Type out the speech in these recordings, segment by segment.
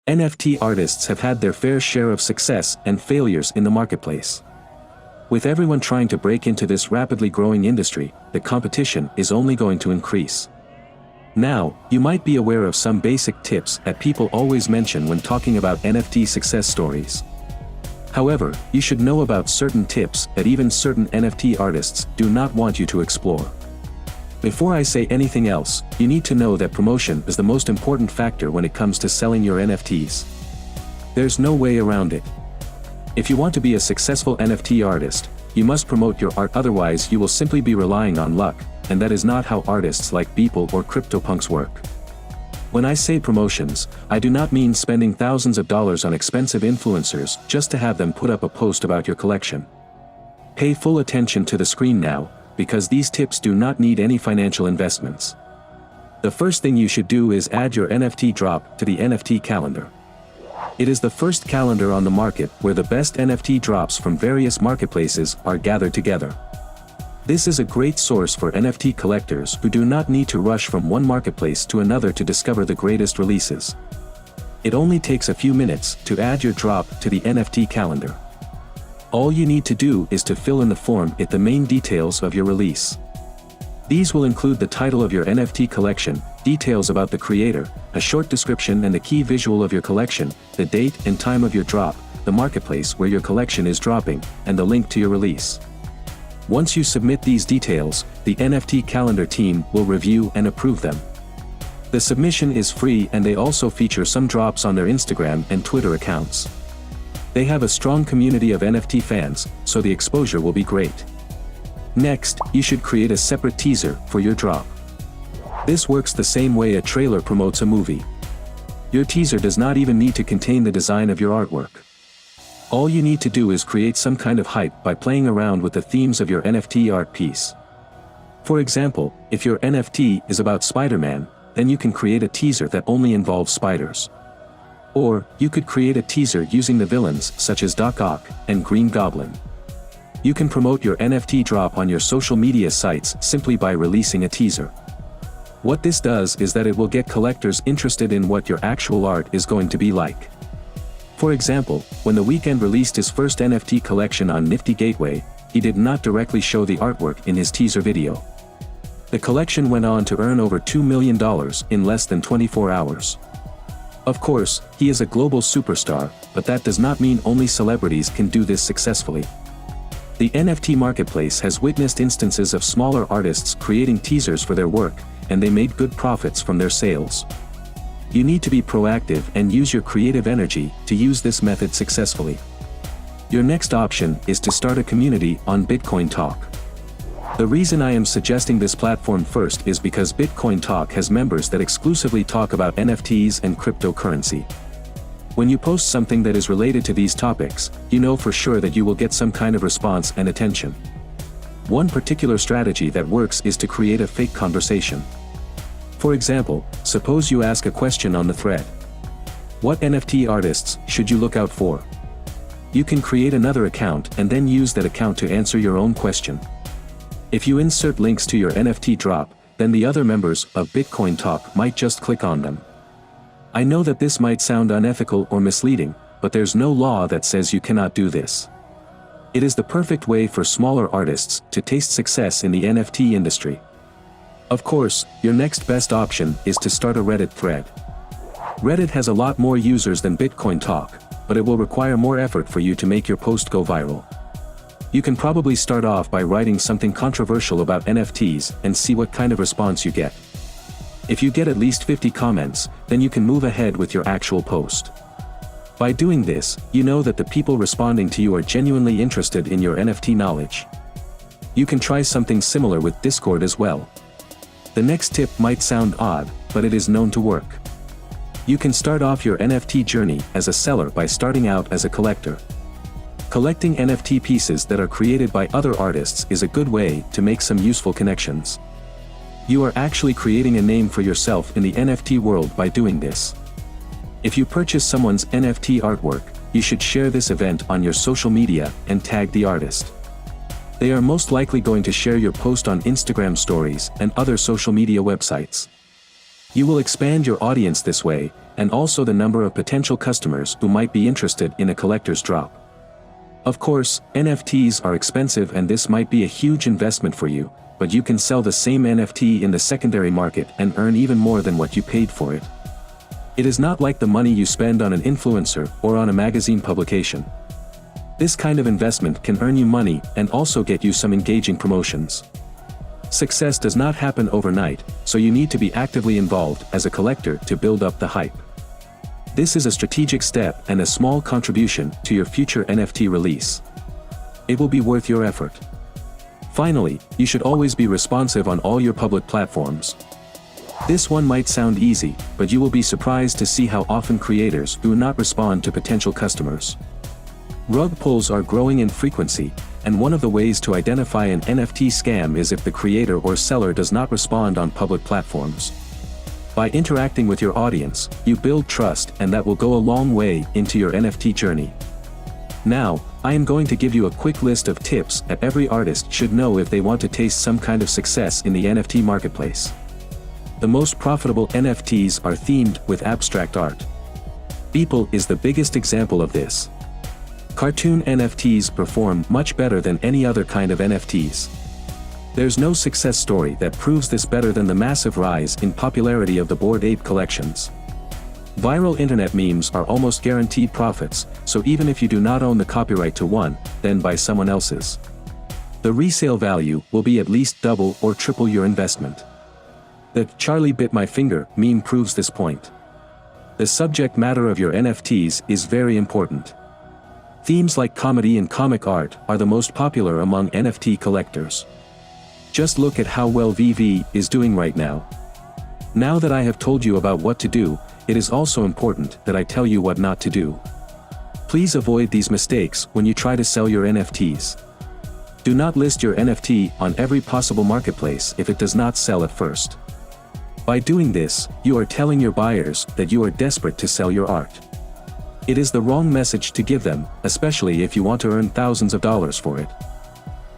NFT artists have had their fair share of success and failures in the marketplace. With everyone trying to break into this rapidly growing industry, the competition is only going to increase. Now, you might be aware of some basic tips that people always mention when talking about NFT success stories. However, you should know about certain tips that even certain NFT artists do not want you to explore. Before I say anything else, you need to know that promotion is the most important factor when it comes to selling your NFTs. There's no way around it. If you want to be a successful NFT artist, you must promote your art, otherwise you will simply be relying on luck, and that is not how artists like Beeple or CryptoPunks work. When I say promotions, I do not mean spending thousands of dollars on expensive influencers just to have them put up a post about your collection. Pay full attention to the screen now, because these tips do not need any financial investments. The first thing you should do is add your NFT drop to the NFT calendar. It is the first calendar on the market where the best NFT drops from various marketplaces are gathered together. This is a great source for NFT collectors who do not need to rush from one marketplace to another to discover the greatest releases. It only takes a few minutes to add your drop to the NFT calendar. All you need to do is to fill in the form with the main details of your release. These will include the title of your NFT collection, details about the creator, a short description and the key visual of your collection, the date and time of your drop, the marketplace where your collection is dropping, and the link to your release. Once you submit these details, the NFT calendar team will review and approve them. The submission is free and they also feature some drops on their Instagram and Twitter accounts. They have a strong community of NFT fans, so the exposure will be great. Next, you should create a separate teaser for your drop. This works the same way a trailer promotes a movie. Your teaser does not even need to contain the design of your artwork. All you need to do is create some kind of hype by playing around with the themes of your NFT art piece. For example, if your NFT is about Spider-Man, then you can create a teaser that only involves spiders. Or, you could create a teaser using the villains such as Doc Ock and Green Goblin. You can promote your NFT drop on your social media sites simply by releasing a teaser. What this does is that it will get collectors interested in what your actual art is going to be like. For example, when The Weeknd released his first NFT collection on Nifty Gateway, he did not directly show the artwork in his teaser video. The collection went on to earn over $2 million in less than 24 hours. Of course, he is a global superstar, but that does not mean only celebrities can do this successfully. The NFT marketplace has witnessed instances of smaller artists creating teasers for their work, and they made good profits from their sales. You need to be proactive and use your creative energy to use this method successfully. Your next option is to start a community on Bitcoin Talk. The reason I am suggesting this platform first is because Bitcoin Talk has members that exclusively talk about NFTs and cryptocurrency. When you post something that is related to these topics, you know for sure that you will get some kind of response and attention. One particular strategy that works is to create a fake conversation. For example, suppose you ask a question on the thread. What NFT artists should you look out for? You can create another account and then use that account to answer your own question. If you insert links to your NFT drop, then the other members of Bitcoin Talk might just click on them. I know that this might sound unethical or misleading, but there's no law that says you cannot do this. It is the perfect way for smaller artists to taste success in the NFT industry. Of course, your next best option is to start a Reddit thread. Reddit has a lot more users than Bitcoin Talk, but it will require more effort for you to make your post go viral. You can probably start off by writing something controversial about NFTs and see what kind of response you get. If you get at least 50 comments, then you can move ahead with your actual post. By doing this, you know that the people responding to you are genuinely interested in your NFT knowledge. You can try something similar with Discord as well. The next tip might sound odd, but it is known to work. You can start off your NFT journey as a seller by starting out as a collector. Collecting NFT pieces that are created by other artists is a good way to make some useful connections. You are actually creating a name for yourself in the NFT world by doing this. If you purchase someone's NFT artwork, you should share this event on your social media and tag the artist. They are most likely going to share your post on Instagram stories and other social media websites. You will expand your audience this way, and also the number of potential customers who might be interested in a collector's drop. Of course, NFTs are expensive and this might be a huge investment for you, but you can sell the same NFT in the secondary market and earn even more than what you paid for it. It is not like the money you spend on an influencer or on a magazine publication. This kind of investment can earn you money and also get you some engaging promotions. Success does not happen overnight, so you need to be actively involved as a collector to build up the hype. This is a strategic step and a small contribution to your future NFT release. It will be worth your effort. Finally, you should always be responsive on all your public platforms. This one might sound easy, but you will be surprised to see how often creators do not respond to potential customers. Rug pulls are growing in frequency, and one of the ways to identify an NFT scam is if the creator or seller does not respond on public platforms. By interacting with your audience, you build trust and that will go a long way into your NFT journey. Now, I am going to give you a quick list of tips that every artist should know if they want to taste some kind of success in the NFT marketplace. The most profitable NFTs are themed with abstract art. Beeple is the biggest example of this. Cartoon NFTs perform much better than any other kind of NFTs. There's no success story that proves this better than the massive rise in popularity of the Bored Ape collections. Viral internet memes are almost guaranteed profits, so even if you do not own the copyright to one, then buy someone else's. The resale value will be at least double or triple your investment. The "Charlie bit my finger" meme proves this point. The subject matter of your NFTs is very important. Themes like comedy and comic art are the most popular among NFT collectors. Just look at how well VV is doing right now. Now that I have told you about what to do, it is also important that I tell you what not to do. Please avoid these mistakes when you try to sell your NFTs. Do not list your NFT on every possible marketplace if it does not sell at first. By doing this, you are telling your buyers that you are desperate to sell your art. It is the wrong message to give them, especially if you want to earn thousands of dollars for it.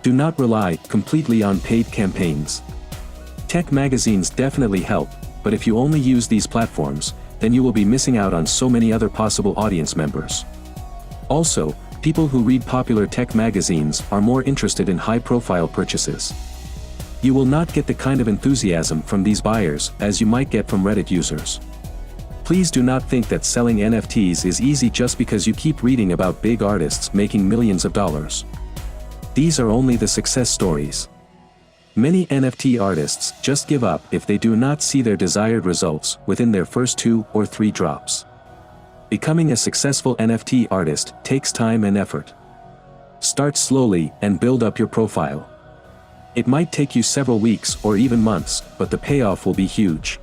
Do not rely completely on paid campaigns. Tech magazines definitely help, but if you only use these platforms, then you will be missing out on so many other possible audience members. Also, people who read popular tech magazines are more interested in high-profile purchases. You will not get the kind of enthusiasm from these buyers as you might get from Reddit users. Please do not think that selling NFTs is easy just because you keep reading about big artists making millions of dollars. These are only the success stories. Many NFT artists just give up if they do not see their desired results within their first 2 or 3 drops. Becoming a successful NFT artist takes time and effort. Start slowly and build up your profile. It might take you several weeks or even months, but the payoff will be huge.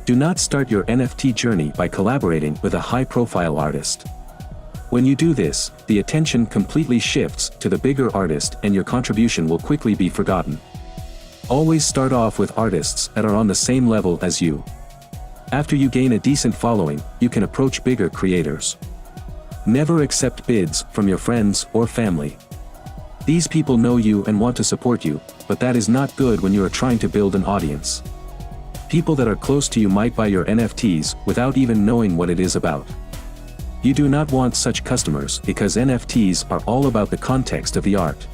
Do not start your NFT journey by collaborating with a high-profile artist. When you do this, the attention completely shifts to the bigger artist and your contribution will quickly be forgotten. Always start off with artists that are on the same level as you. After you gain a decent following, you can approach bigger creators. Never accept bids from your friends or family. These people know you and want to support you, but that is not good when you are trying to build an audience. People that are close to you might buy your NFTs without even knowing what it is about. You do not want such customers because NFTs are all about the context of the art.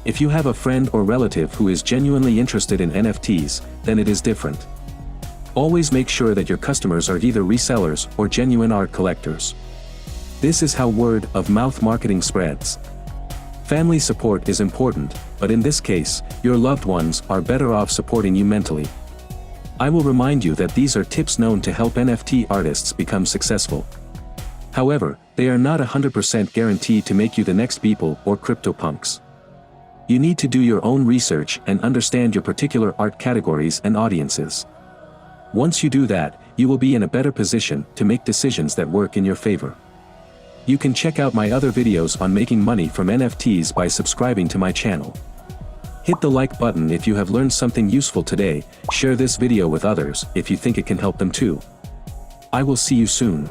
If you have a friend or relative who is genuinely interested in NFTs, then it is different. Always make sure that your customers are either resellers or genuine art collectors. This is how word-of-mouth marketing spreads. Family support is important, but in this case, your loved ones are better off supporting you mentally. I will remind you that these are tips known to help NFT artists become successful. However, they are not 100% guaranteed to make you the next Beeple or CryptoPunks. You need to do your own research and understand your particular art categories and audiences. Once you do that, you will be in a better position to make decisions that work in your favor. You can check out my other videos on making money from NFTs by subscribing to my channel. Hit the like button if you have learned something useful today, share this video with others if you think it can help them too. I will see you soon.